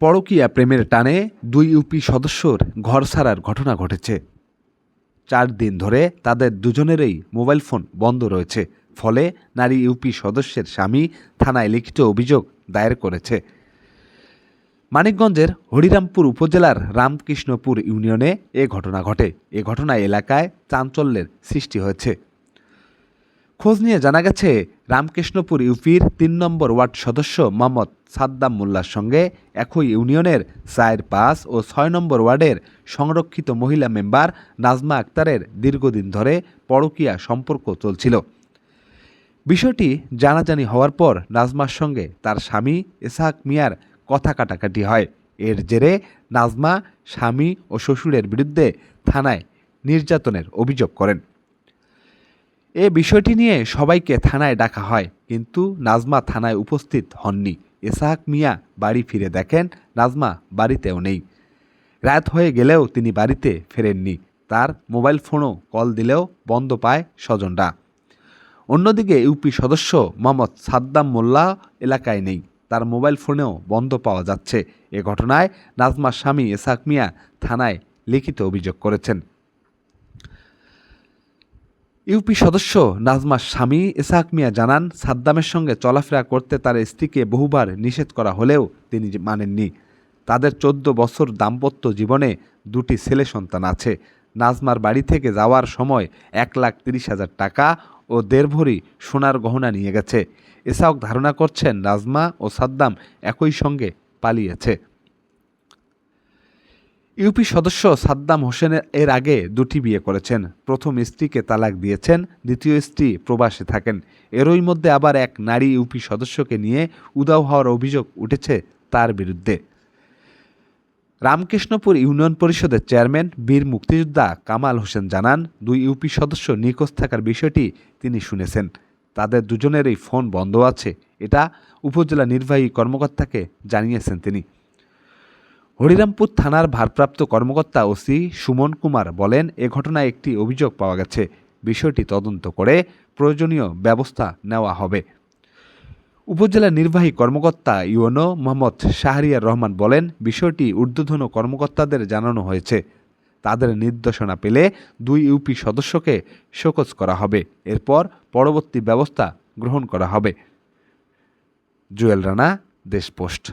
পরকীয়া প্রেমের টানে ২ ইউপি সদস্যর ঘর ছাড়ার ঘটনা ঘটেছে। ৪ দিন ধরে তাদের দুজনেরই মোবাইল ফোন বন্ধ রয়েছে। ফলে নারী ইউপি সদস্যের স্বামী থানায় লিখিত অভিযোগ দায়ের করেছে। মানিকগঞ্জের হরিরামপুর উপজেলার রামকৃষ্ণপুর ইউনিয়নে এ ঘটনা ঘটে। এ ঘটনায় এলাকায় চাঞ্চল্যের সৃষ্টি হয়েছে। খোঁজ নিয়ে জানা গেছে, রামকৃষ্ণপুর ইউপির ৩ নম্বর ওয়ার্ড সদস্য মোহাম্মদ সাদ্দাম মোল্লার সঙ্গে একই ইউনিয়নের ৪, ৫ ও ৬ নম্বর ওয়ার্ডের সংরক্ষিত মহিলা মেম্বার নাজমা আক্তারের দীর্ঘদিন ধরে পরকীয়া সম্পর্ক চলছিল। বিষয়টি জানাজানি হওয়ার পর নাজমার সঙ্গে তার স্বামী ইসহাক মিয়ার কথা কাটাকাটি হয়। এর জেরে নাজমা স্বামী ও শ্বশুরের বিরুদ্ধে থানায় নির্যাতনের অভিযোগ করেন। এ বিষয়টি নিয়ে সবাইকে থানায় ডাকা হয়, কিন্তু নাজমা থানায় উপস্থিত হননি। ইসহাক মিয়া বাড়ি ফিরে দেখেন নাজমা বাড়িতেও নেই। রাত হয়ে গেলেও তিনি বাড়িতে ফেরেননি। তার মোবাইল ফোনও কল দিলেও বন্ধ পায় স্বজনরা। অন্যদিকে ইউপি সদস্য মোহাম্মদ সাদ্দাম মোল্লা এলাকায় নেই। তার মোবাইল ফোনেও বন্ধ পাওয়া যাচ্ছে। এ ঘটনায় নাজমার স্বামী ইসহাক মিয়া থানায় লিখিত অভিযোগ করেছেন। ইউপি সদস্য নাজমার স্বামী ইসহাক মিয়া জানান, সাদ্দামের সঙ্গে চলাফেরা করতে তার স্ত্রীকে বহুবার নিষেধ করা হলেও তিনি মানেননি। তাদের ১৪ বছর দাম্পত্য জীবনে ২টি ছেলে সন্তান আছে। নাজমার বাড়ি থেকে যাওয়ার সময় ১,৩০,০০০ টাকা ও ১.৫ ভরি সোনার গহনা নিয়ে গেছে। ইসহাক ধারণা করছেন নাজমা ও সাদ্দাম একই সঙ্গে পালিয়েছে। ইউপি সদস্য সাদ্দাম হোসেন এর আগে ২টি বিয়ে করেছেন। প্রথম স্ত্রীকে তালাক দিয়েছেন, দ্বিতীয় স্ত্রী প্রবাসে থাকেন। এরই মধ্যে আবার এক নারী ইউপি সদস্যকে নিয়ে উধাও হওয়ার অভিযোগ উঠেছে তার বিরুদ্ধে। রামকৃষ্ণপুর ইউনিয়ন পরিষদের চেয়ারম্যান বীর মুক্তিযোদ্ধা কামাল হোসেন জানান, ২ ইউপি সদস্য নিখোঁজ থাকার বিষয়টি তিনি শুনেছেন। তাদের দুজনেরই ফোন বন্ধ আছে, এটা উপজেলা নির্বাহী কর্মকর্তাকে জানিয়েছেন তিনি। হরিরামপুর থানার ভারপ্রাপ্ত কর্মকর্তা ওসি সুমন কুমার বলেন, এ ঘটনায় একটি অভিযোগ পাওয়া গেছে। বিষয়টি তদন্ত করে প্রয়োজনীয় ব্যবস্থা নেওয়া হবে। উপজেলা নির্বাহী কর্মকর্তা ইউএনও মোহাম্মদ শাহরিয়ার রহমান বলেন, বিষয়টি ঊর্ধ্বতন কর্মকর্তাদের জানানো হয়েছে। তাদের নির্দেশনা পেলে ২ ইউপি সদস্যকে শোকজ করা হবে। এরপর পরবর্তী ব্যবস্থা গ্রহণ করা হবে। জুয়েল রানা, দেশ পোস্ট।